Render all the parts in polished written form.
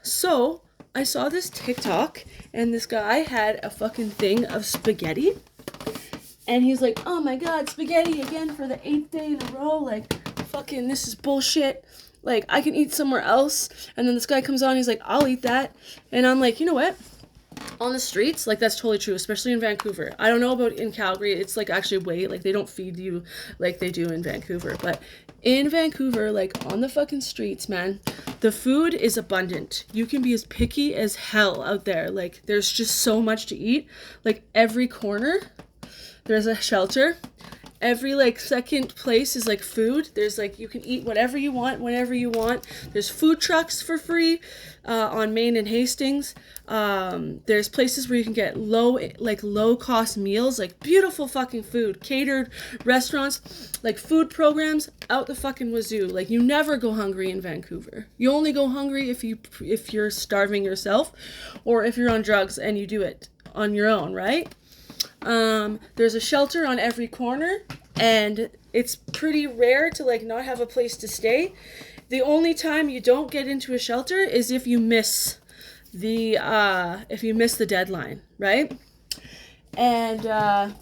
So I saw this TikTok, and this guy had a fucking thing of spaghetti. And he's like, oh my god, spaghetti again for the 8th day in a row. Like, fucking, this is bullshit. Like, I can eat somewhere else. And then this guy comes on, he's like, I'll eat that. And I'm like, you know what? On the streets, like, that's totally true, especially in Vancouver. I don't know about in Calgary. It's like actually way, like, they don't feed you like they do in Vancouver. But in Vancouver, like, on the fucking streets, man, the food is abundant. You can be as picky as hell out there. Like, there's just so much to eat. Like, every corner there's a shelter. Every like second place is like food. There's like, you can eat whatever you want whenever you want. There's food trucks for free on Main and Hastings. There's places where you can get low cost meals, like beautiful fucking food, catered restaurants, like food programs out the fucking wazoo. Like, you never go hungry in Vancouver. You only go hungry if you're starving yourself, or if you're on drugs and you do it on your own, right? There's a shelter on every corner, and it's pretty rare to like not have a place to stay. The only time you don't get into a shelter is if you miss the deadline, right? And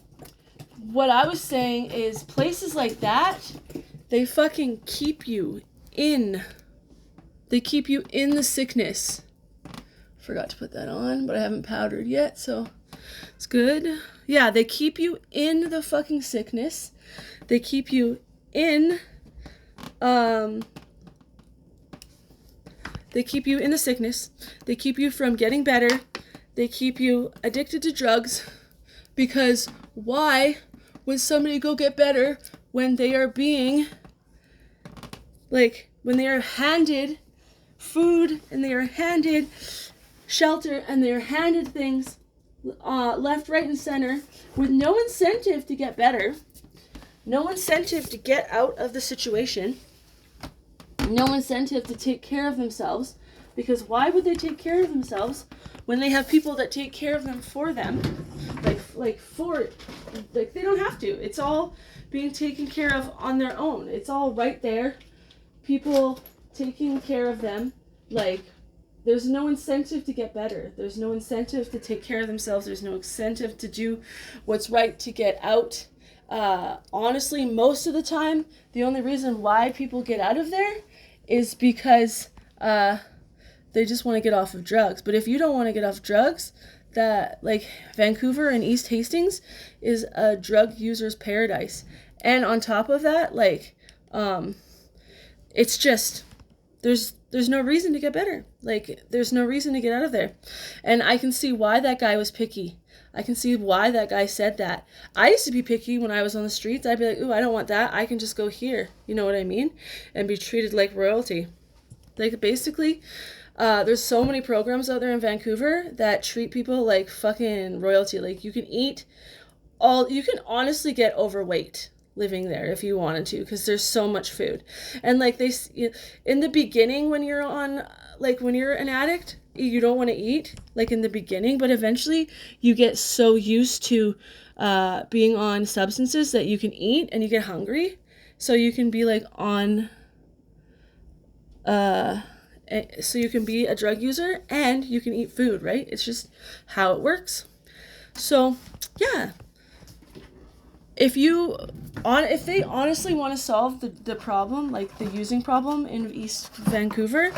what I was saying is places like that, they fucking keep you in. They keep you in the sickness. Forgot to put that on, but I haven't powdered yet, so it's good. Yeah, they keep you in the fucking sickness. They keep you in they keep you in the sickness. They keep you from getting better. They keep you addicted to drugs, because why would somebody go get better when they are being like, when they are handed food and they are handed shelter and they are handed things left, right, and center, with no incentive to get better, no incentive to get out of the situation, no incentive to take care of themselves. Because why would they take care of themselves when they have people that take care of them for them? Like they don't have to. It's all being taken care of on their own. It's all right there. People taking care of them. Like, there's no incentive to get better. There's no incentive to take care of themselves. There's no incentive to do what's right to get out. Honestly, most of the time, the only reason why people get out of there is because they just want to get off of drugs. But if you don't want to get off drugs, that, like, Vancouver and East Hastings is a drug user's paradise. And on top of that, like, it's just, there's no reason to get better. Like, there's no reason to get out of there. And I can see why that guy was picky. I can see why that guy said that. I used to be picky when I was on the streets. I'd be like, ooh, I don't want that. I can just go here. You know what I mean? And be treated like royalty. Like, basically, there's so many programs out there in Vancouver that treat people like fucking royalty. Like, you can honestly get overweight living there if you wanted to, because there's so much food. And like, in the beginning, when you're an addict, you don't want to eat, like, in the beginning, but eventually you get so used to being on substances that you can eat, and you get hungry, so you can be like on so you can be a drug user and you can eat food, right? It's just how it works. So yeah, if they honestly want to solve the problem, like the using problem in East Vancouver,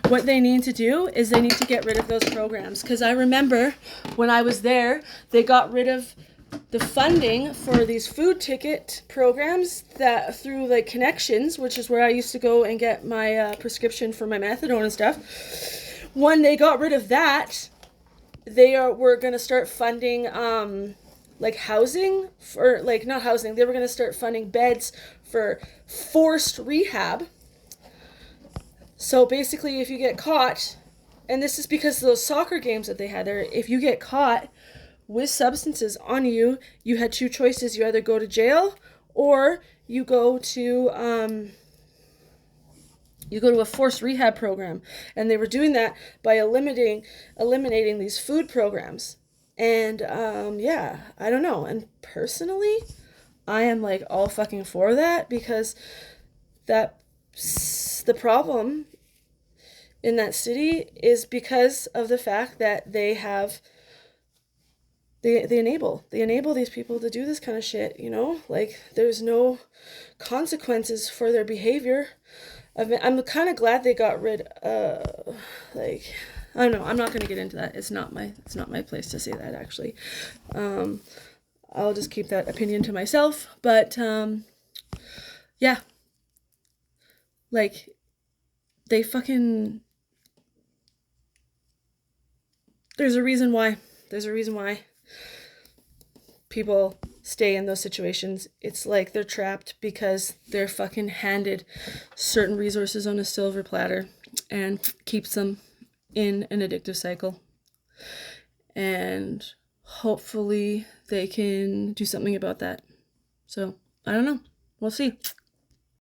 what they need to do is they need to get rid of those programs. Because I remember when I was there, they got rid of the funding for these food ticket programs that through like Connections, which is where I used to go and get my prescription for my methadone and stuff. When they got rid of that, were going to start funding like housing for, like, not housing, they were going to start funding beds for forced rehab. So basically, if you get caught, and this is because of those soccer games that they had there, if you get caught with substances on you, you had two choices. You either go to jail, or you go to a forced rehab program. And they were doing that by eliminating these food programs. And yeah, I don't know. And personally, I am like all fucking for that, because the problem in that city is because of the fact that they enable these people to do this kind of shit, you know? Like there's no consequences for their behavior. I'm kind of glad they got rid like I don't know, I'm not going to get into that. It's not my place to say that actually. I'll just keep that opinion to myself, but yeah. Like they fucking there's a reason why. There's a reason why people stay in those situations. It's like they're trapped because they're fucking handed certain resources on a silver platter and keeps them in an addictive cycle. And hopefully they can do something about that. So, I don't know. We'll see.